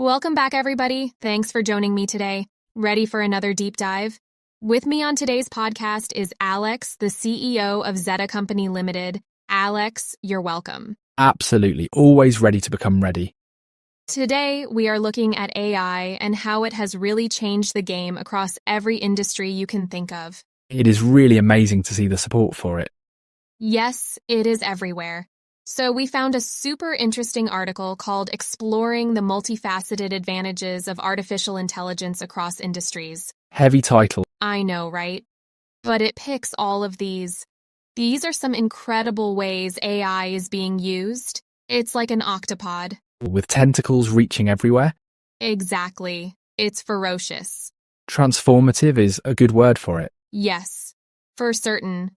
Welcome back, everybody. Thanks for joining me today. Ready for another deep dive? With me on today's podcast is Alex, the CEO of Zeta Company Limited. Alex, you're welcome. Absolutely. Always ready to become ready. Today, we are looking at AI and how it has really changed the game across every industry you can think of. It is really amazing to see the support for it. Yes, it is everywhere. So we found a super interesting article called Exploring the Multifaceted Advantages of Artificial Intelligence Across Industries. Heavy title. I know, right? But it picks all of these. These are some incredible ways AI is being used. It's like an octopod. With tentacles reaching everywhere. Exactly. It's ferocious. Transformative is a good word for it. Yes, for certain.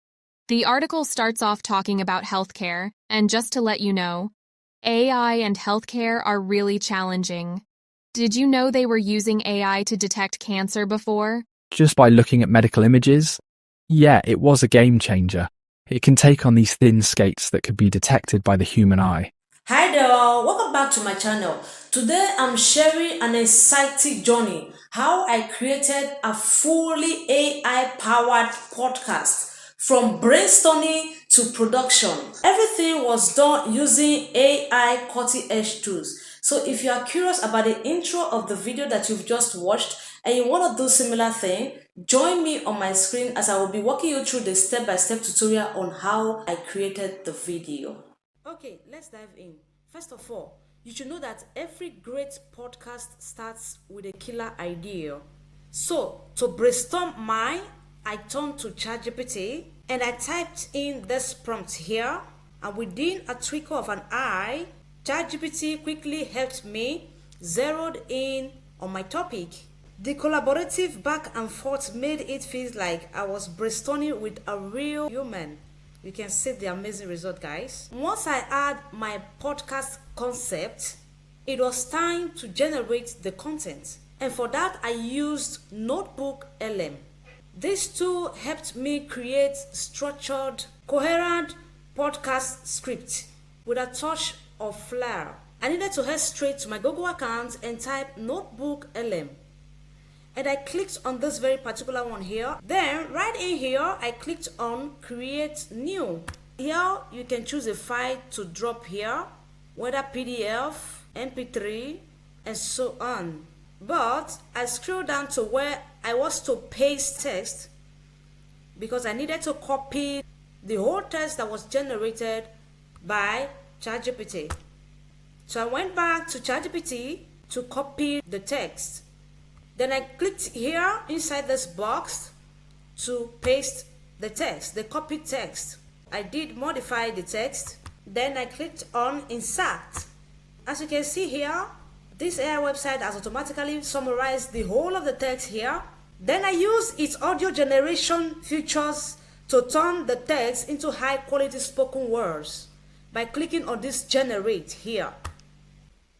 The article starts off talking about healthcare, and just to let you know, AI and healthcare are really challenging. Did you know they were using AI to detect cancer before? Just by looking at medical images? Yeah, it was a game changer. It can take on these thin skates that could be detected by the human eye. Hi there, welcome back to my channel. Today I'm sharing an exciting journey, how I created a fully AI-powered podcast from brainstorming to production. Everything was done using AI cutting-edge tools. So if you are curious about the intro of the video that you've just watched and you want to do similar thing, join me on my screen as I will be walking you through the step-by-step tutorial on how I created the video. Okay, let's dive in. First of all, you should know that every great podcast starts with a killer idea. So, to brainstorm mine, I turned to ChatGPT and I typed in this prompt here, and within a twinkle of an eye, ChatGPT quickly helped me zeroed in on my topic. The collaborative back and forth made it feel like I was brainstorming with a real human. You can see the amazing result, guys. Once I had my podcast concept, it was time to generate the content. And for that, I used NotebookLM. This tool helped me create structured, coherent podcast script with a touch of flair. I needed to head straight to my Google account and type NotebookLM. And I clicked on this very particular one here. Then right in here, I clicked on create new. Here you can choose a file to drop here, whether PDF, MP3, and so on. But I scrolled down to where I was to paste text because I needed to copy the whole text that was generated by ChatGPT. So I went back to ChatGPT to copy the text. Then I clicked here inside this box to paste the text, the copied text. I did modify the text. Then I clicked on insert. As you can see here, this AI website has automatically summarized the whole of the text here. Then I used its audio generation features to turn the text into high quality spoken words by clicking on this generate here.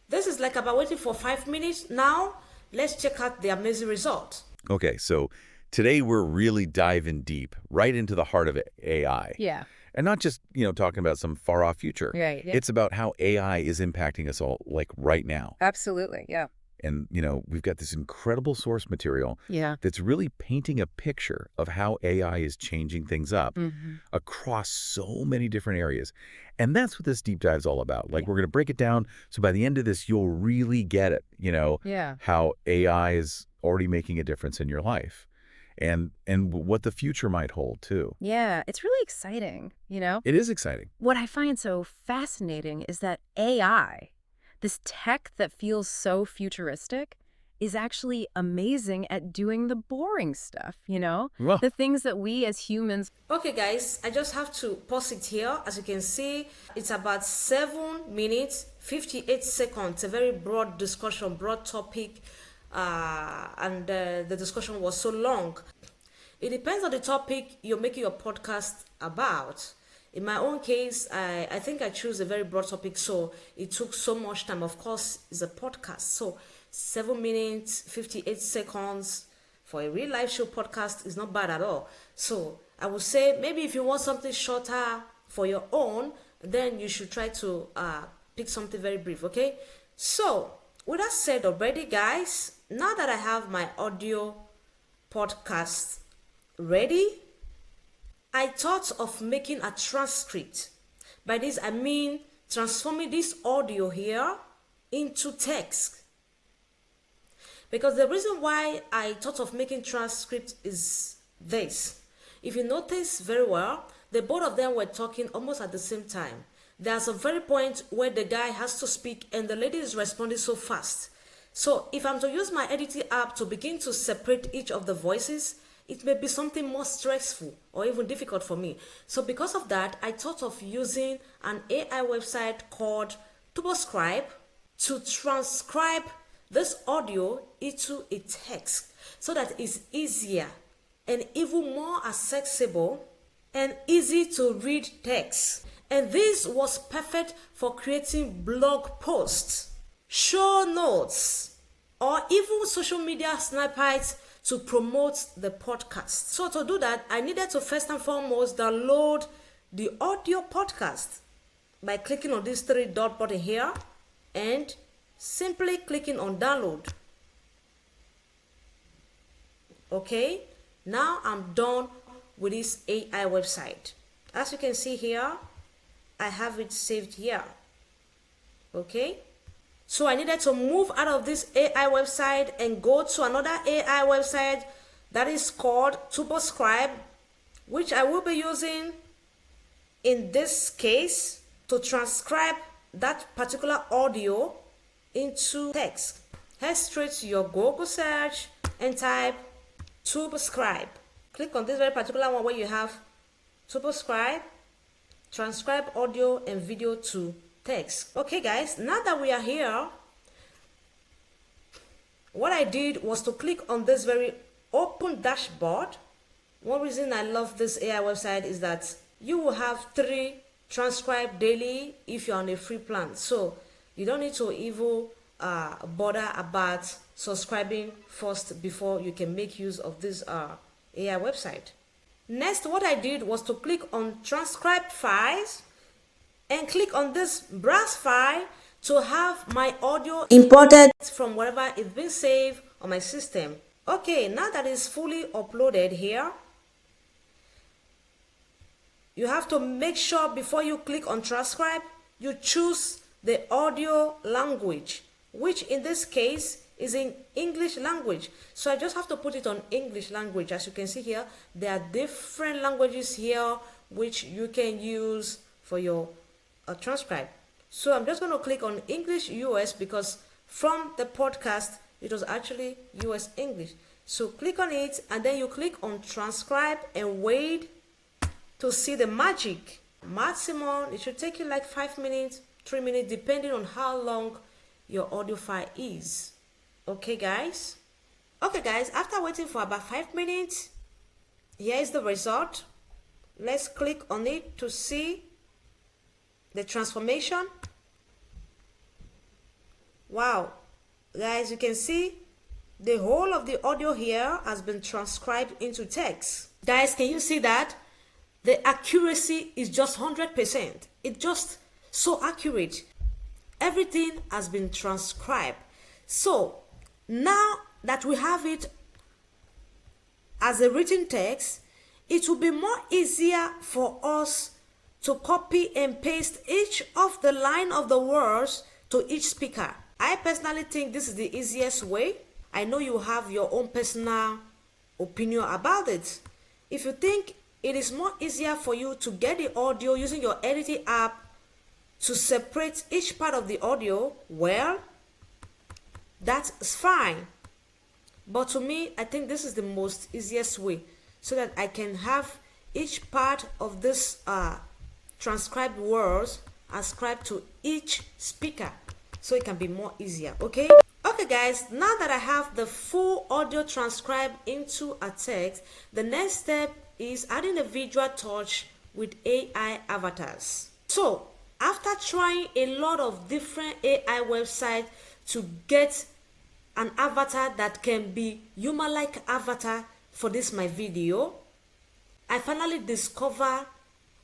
This is like about waiting for 5 minutes now. Let's check out the amazing result. Okay, so today we're really diving deep right into the heart of AI. Yeah. And not just, talking about some far-off future. Right. Yeah. It's about how AI is impacting us all, like, right now. Absolutely. Yeah. And, we've got this incredible source material that's really painting a picture of how AI is changing things up across so many different areas. And that's what this deep dive is all about. Like, we're going to break it down so by the end of this, you'll really get it, how AI is already making a difference in your life and what the future might hold, too. Yeah. It's really exciting, It is exciting. What I find so fascinating is that AI, this tech that feels so futuristic, is actually amazing at doing the boring stuff, Well, the things that we as humans... Okay guys, I just have to pause it here. As you can see, it's about 7 minutes, 58 seconds. A very broad discussion, broad topic, and the discussion was so long. It depends on the topic you're making your podcast about. In my own case, I think I chose a very broad topic, so it took so much time. Of course, it's a podcast, so 7 minutes, 58 seconds for a real life show podcast is not bad at all. So I would say maybe if you want something shorter for your own, then you should try to pick something very brief, okay? So With that said already, guys, now that I have my audio podcast ready, I thought of making a transcript. By this, I mean transforming this audio here into text. Because the reason why I thought of making transcript is this. If you notice very well, the both of them were talking almost at the same time. There's a very point where the guy has to speak and the lady is responding so fast. So if I'm to use my editing app to begin to separate each of the voices, it may be something more stressful or even difficult for me. So because of that, I thought of using an AI website called TurboScribe to transcribe this audio into a text so that it's easier and even more accessible and easy to read text. And this was perfect for creating blog posts, show notes, or even social media snippets to promote the podcast. So to do that, I needed to first and foremost download the audio podcast by clicking on this 3-dot button here and simply clicking on download. Okay, now I'm done with this AI website. As you can see here, I have it saved here. Okay, so I needed to move out of this AI website and go to another AI website that is called TurboScribe, which I will be using in this case to transcribe that particular audio into text. Head straight to your Google search and type TurboScribe. Click on this very particular one where you have TurboScribe, transcribe audio and video to text. Okay guys, now that we are here, what I did was to click on this very open dashboard. One reason I love this AI website is that you will have 3 transcribe daily if you're on a free plan. So you don't need to even bother about subscribing first before you can make use of this AI website. Next, what I did was to click on transcribe files and click on this browse file to have my audio imported from wherever it's been saved on my system. Okay, now that it's fully uploaded here, you have to make sure before you click on transcribe, you choose the audio language, which in this case is in English language. So I just have to put it on English language. As you can see here, there are different languages here which you can use for your transcribe. So I'm just going to click on English US because from the podcast it was actually US English. So click on it and then you click on transcribe and wait to see the magic. Maximum, it should take you like 5 minutes, 3 minutes, depending on how long your audio file is. Okay guys, after waiting for about 5 minutes, here is the result. Let's click on it to see the transformation. Wow guys, you can see the whole of the audio here has been transcribed into text. Guys, can you see that? The accuracy is just 100%. It's just so accurate. Everything has been transcribed. So now that we have it as a written text, it will be more easier for us to copy and paste each of the line of the words to each speaker. I personally think this is the easiest way. I know you have your own personal opinion about it. If you think it is more easier for you to get the audio using your editing app to separate each part of the audio, well, that's fine. But to me, I think this is the most easiest way so that I can have each part of this transcribed words ascribed to each speaker so it can be more easier. Okay guys, now that I have the full audio transcribed into a text, the next step is adding a visual touch with AI avatars. So after trying a lot of different AI websites to get an avatar that can be human-like avatar for this my video, I finally discovered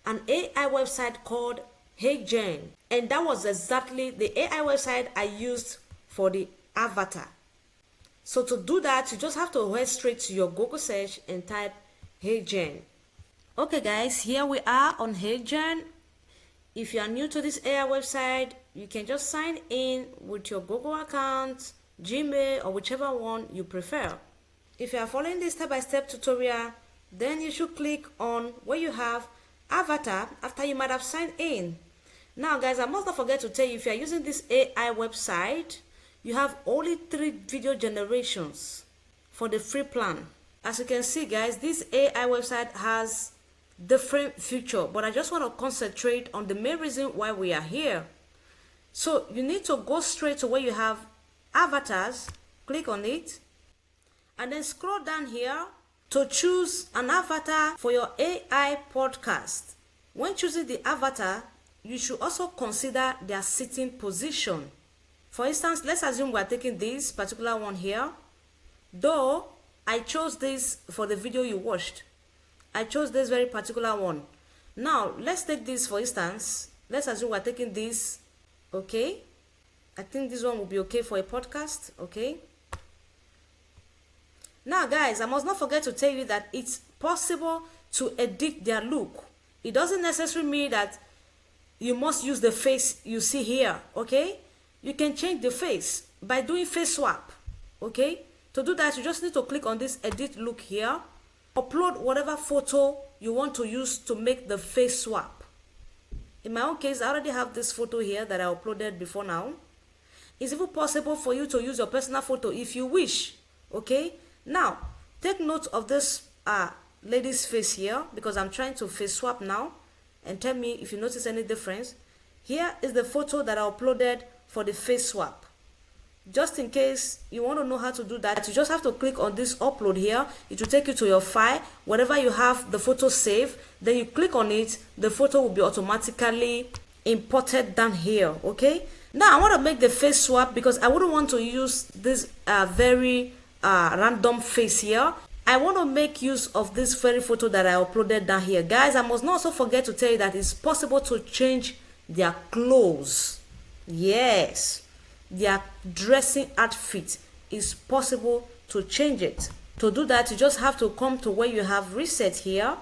an AI website called Heygen, and that was exactly the AI website I used for the avatar. So to do that, you just have to head straight to your Google search and type Heygen. Okay guys, here we are on Heygen. If you are new to this AI website, you can just sign in with your Google account, Gmail, or whichever one you prefer. If you are following this step-by-step tutorial, then you should click on where you have avatar after you might have signed in. Now guys, I must not forget to tell you, if you are using this AI website, you have only 3 video generations for the free plan. As you can see guys, this AI website has different features, but I just want to concentrate on the main reason why we are here. So you need to go straight to where you have avatars, click on it, and then scroll down here to choose an avatar for your AI podcast. When choosing the avatar, you should also consider their sitting position. For instance, let's assume we're taking this particular one here. Though I chose this for the video you watched, I chose this very particular one. Now let's take this for instance. Let's assume we're taking this. Okay, I think this one will be okay for a podcast. Okay. Now guys, I must not forget to tell you that it's possible to edit their look. It doesn't necessarily mean that you must use the face you see here. Okay, you can change the face by doing face swap. Okay, to do that, you just need to click on this edit look here, upload whatever photo you want to use to make the face swap. In my own case, I already have this photo here that I uploaded before now. It's even possible for you to use your personal photo if you wish. Okay, now take note of this lady's face here, because I'm trying to face swap now, and tell me if you notice any difference. Here is the photo that I uploaded for the face swap. Just in case you want to know how to do that, you just have to click on this upload here. It will take you to your file, wherever you have the photo saved. Then you click on it, the photo will be automatically imported down here. Okay, now I want to make the face swap because I wouldn't want to use this very random face here. I want to make use of this very photo that I uploaded down here. Guys, I must not also forget to tell you that it's possible to change their clothes. Yes, their dressing outfit is possible to change it. To do that, you just have to come to where you have reset here.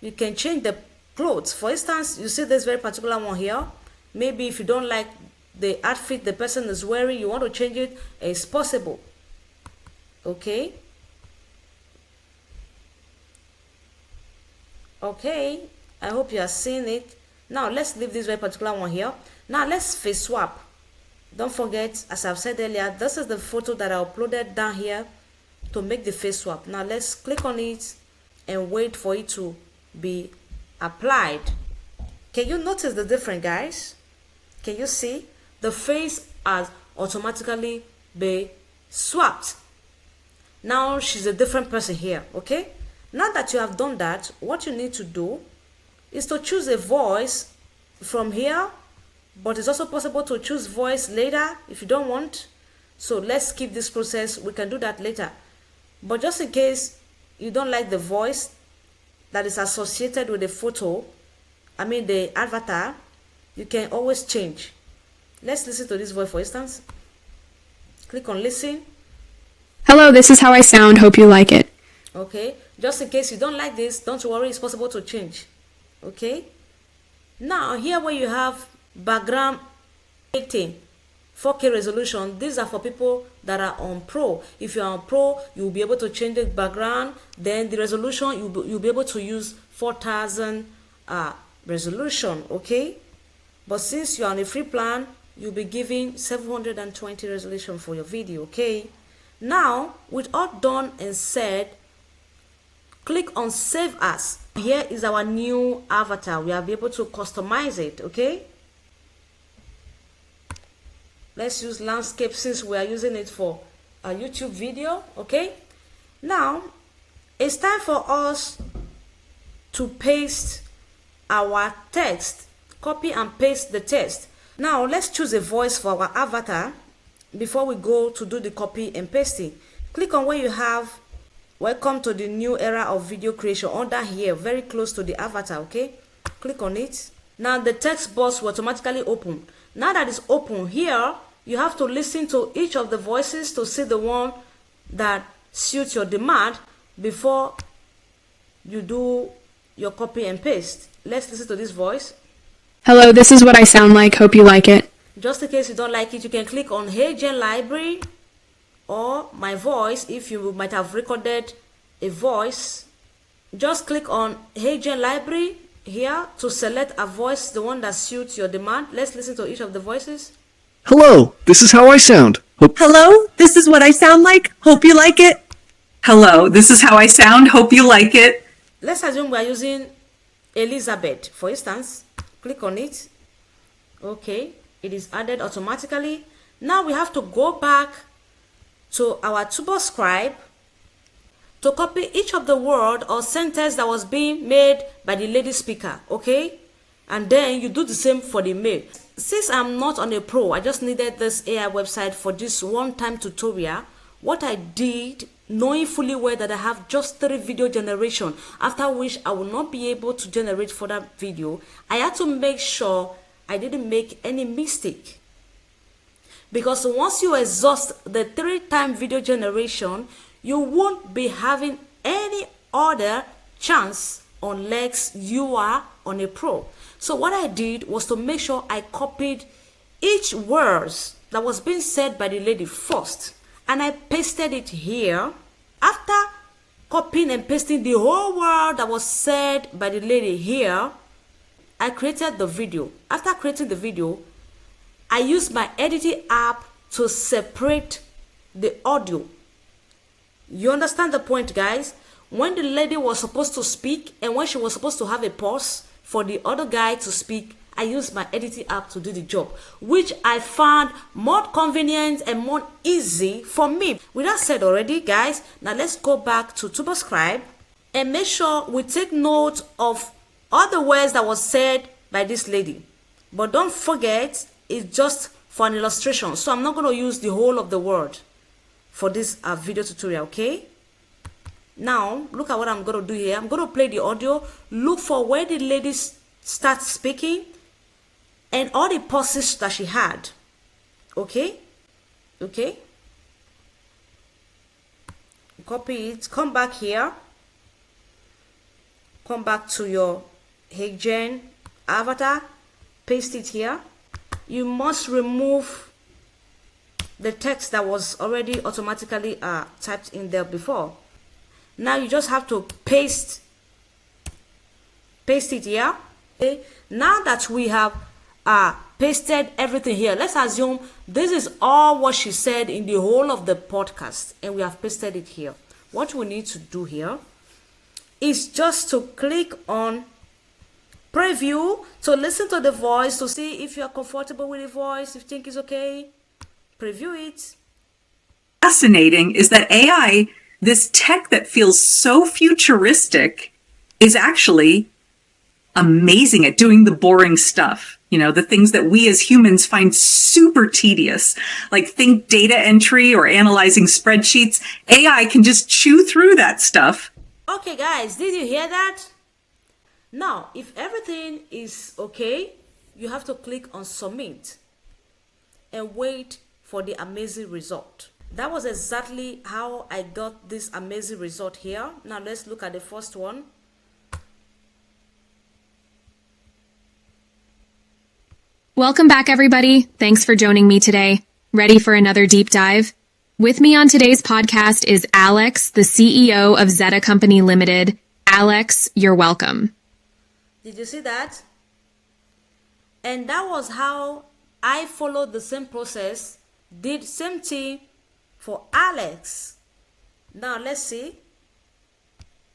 You can change the clothes. For instance, you see this very particular one here. Maybe if you don't like the outfit the person is wearing, you want to change it, it's possible. Okay. Okay, I hope you are seeing it. Now let's leave this very particular one here. Now let's face swap. Don't forget, as I've said earlier, this is the photo that I uploaded down here to make the face swap. Now let's click on it and wait for it to be applied. Can you notice the difference, guys? Can you see? The face has automatically been swapped. Now she's a different person here. Okay, now that you have done that, what you need to do is to choose a voice from here, but it's also possible to choose voice later if you don't want. So let's skip this process, we can do that later. But just in case you don't like the voice that is associated with the photo, I mean the avatar, you can always change. Let's listen to this voice for instance. Click on listen. Hello, this is how I sound. Hope you like it. Okay, just in case you don't like this, don't worry, it's possible to change. Okay, now here where you have background 18 4K resolution, these are for people that are on Pro. If you're on Pro, you'll be able to change the background. Then the resolution, you'll be able to use 4000 resolution. Okay, but since you're on a free plan, you'll be giving 720 resolution for your video. Okay, now with all done and said, click on save as. Here is our new avatar. We are able to customize it. Okay, let's use landscape since we are using it for a YouTube video. Okay, now it's time for us to paste our text. Copy and paste the text. Now let's choose a voice for our avatar before we go to do the copy and pasting. Click on where you have welcome to the new era of video creation under here, very close to the avatar. Okay, click on it. Now the text box will automatically open. Now that it's open here, you have to listen to each of the voices to see the one that suits your demand before you do your copy and paste. Let's listen to this voice. Hello, this is what I sound like. Hope you like it. Just in case you don't like it, you can click on Heygen library or my voice. If you might have recorded a voice, just click on Heygen library here to select a voice, the one that suits your demand. Let's listen to each of the voices. Hello, this is how I sound. Hello, this is what I sound like. Hope you like it. Hello, this is how I sound. Hope you like it. Let's assume we are using Elizabeth, for instance. Click on it. Okay, it is added automatically. Now we have to go back to our TurboScribe to copy each of the word or sentence that was being made by the lady speaker, okay? And then you do the same for the male. Since I'm not on a pro, I just needed this AI website for this one-time tutorial. What I did, knowing fully well that I have just 3 video generation, after which I will not be able to generate further video, I had to make sure I didn't make any mistake. Because once you exhaust the 3-time video generation, you won't be having any other chance unless you are on a pro. So what I did was to make sure I copied each word that was being said by the lady first, and I pasted it here. After copying and pasting the whole word that was said by the lady here, I created the video. After creating the video, I used my editing app to separate the audio. You understand the point, guys? When the lady was supposed to speak and when she was supposed to have a pause for the other guy to speak, I used my editing app to do the job, which I found more convenient and more easy for me. With that said already, guys, now let's go back to TurboScribe and make sure we take note of all the words that was said by this lady. But don't forget, it's just for an illustration, so I'm not going to use the whole of the word for this video tutorial, okay? Now, look at what I'm going to do here. I'm going to play the audio, look for where the lady starts speaking, and all the pauses that she had. Okay? Okay? Copy it. Come back here. Come back to your Heygen avatar. Paste it here. You must remove the text that was already automatically typed in there before. Now you just have to paste it here. Okay? Now that we have pasted everything here, let's assume this is all what she said in the whole of the podcast, and we have pasted it here. What we need to do here is just to click on preview to listen to the voice, to see if you are comfortable with the voice, if you think it's okay. Preview it. Fascinating is that AI, this tech that feels so futuristic, is actually amazing at doing the boring stuff. You know, the things that we as humans find super tedious, like think data entry or analyzing spreadsheets. AI can just chew through that stuff. Okay, guys, did you hear that? Now, if everything is okay, you have to click on submit and wait for the amazing result. That was exactly how I got this amazing result here. Now let's look at the first one. Welcome back, everybody. Thanks for joining me today. Ready for another deep dive? With me on today's podcast is Alex, the CEO of Zeta Company Limited. Alex, you're welcome. Did you see that? And that was how I followed the same process, did same thing for Alex. Now let's see.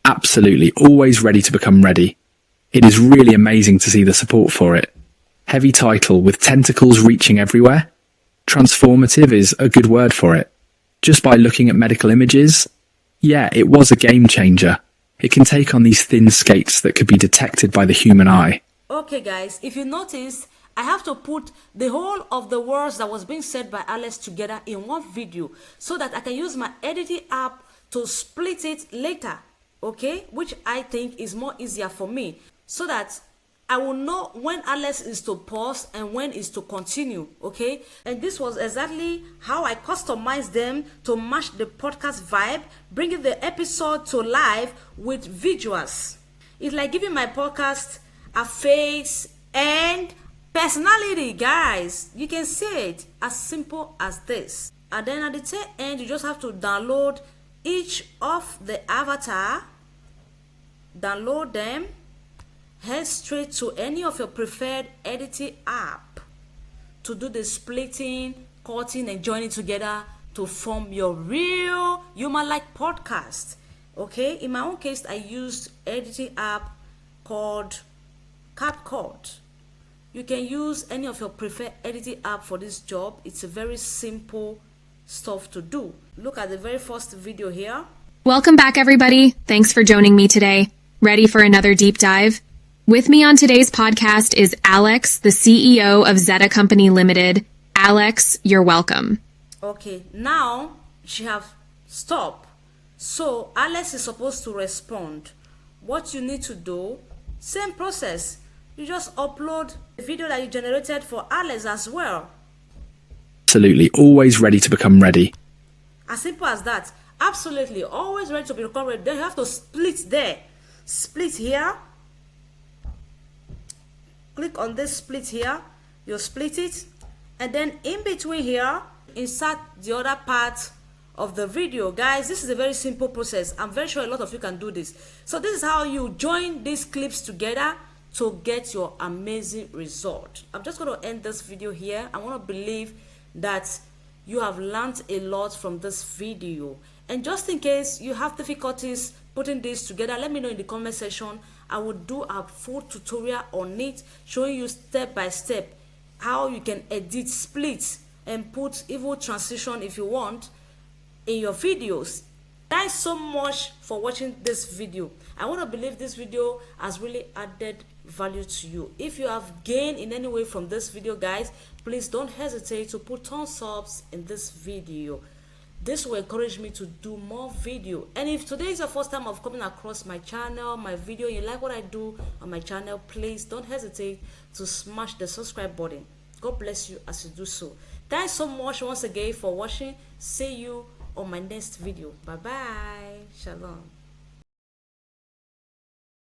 Absolutely, always ready to become ready. It is really amazing to see the support for it. Heavy title with tentacles reaching everywhere. Transformative is a good word for it. Just by looking at medical images, yeah, it was a game changer. It can take on these thin skates that could be detected by the human eye. Okay, guys, if you notice, I have to put the whole of the words that was being said by Alex together in one video so that I can use my editing app to split it later, okay? Which I think is more easier for me, so that I will know when Alex is to pause and when is to continue, okay? And this was exactly how I customized them to match the podcast vibe, bringing the episode to life with visuals. It's like giving my podcast a face and personality, guys. You can say it as simple as this. And then at the tail end, you just have to download each of the avatar, download them, head straight to any of your preferred editing app to do the splitting, cutting, and joining together to form your real human-like podcast. Okay, in my own case, I used editing app called CapCut. You can use any of your preferred editing app for this job. It's a very simple stuff to do. Look at the very first video here. Welcome back, everybody. Thanks for joining me today. Ready for another deep dive? With me on today's podcast is Alex, the CEO of Zeta Company Limited. Alex, you're welcome. Okay, now she have stopped. So Alex is supposed to respond. What you need to do, same process. You just upload the video that you generated for Alex as well. Absolutely, always ready to become ready. As simple as that. Absolutely, always ready to become ready. Then you have to split there. Split here. Click on this split here. You split it. And then in between here, insert the other part of the video. Guys, this is a very simple process. I'm very sure a lot of you can do this. So this is how you join these clips together to get your amazing result. I'm just going to end this video here. I want to believe that you have learned a lot from this video. And just in case you have difficulties putting this together, let me know in the comment section. I will do a full tutorial on it, showing you step by step how you can edit, split, and put even transition if you want in your videos. Thanks so much for watching this video. I want to believe this video has really added value to you. If you have gained in any way from this video, guys, please don't hesitate to put thumbs ups in this video. This will encourage me to do more video. And if today is your first time of coming across my channel, my video, you like what I do on my channel, please don't hesitate to smash the subscribe button. God bless you as you do so. Thanks so much once again for watching. See you on my next video. Bye bye. Shalom.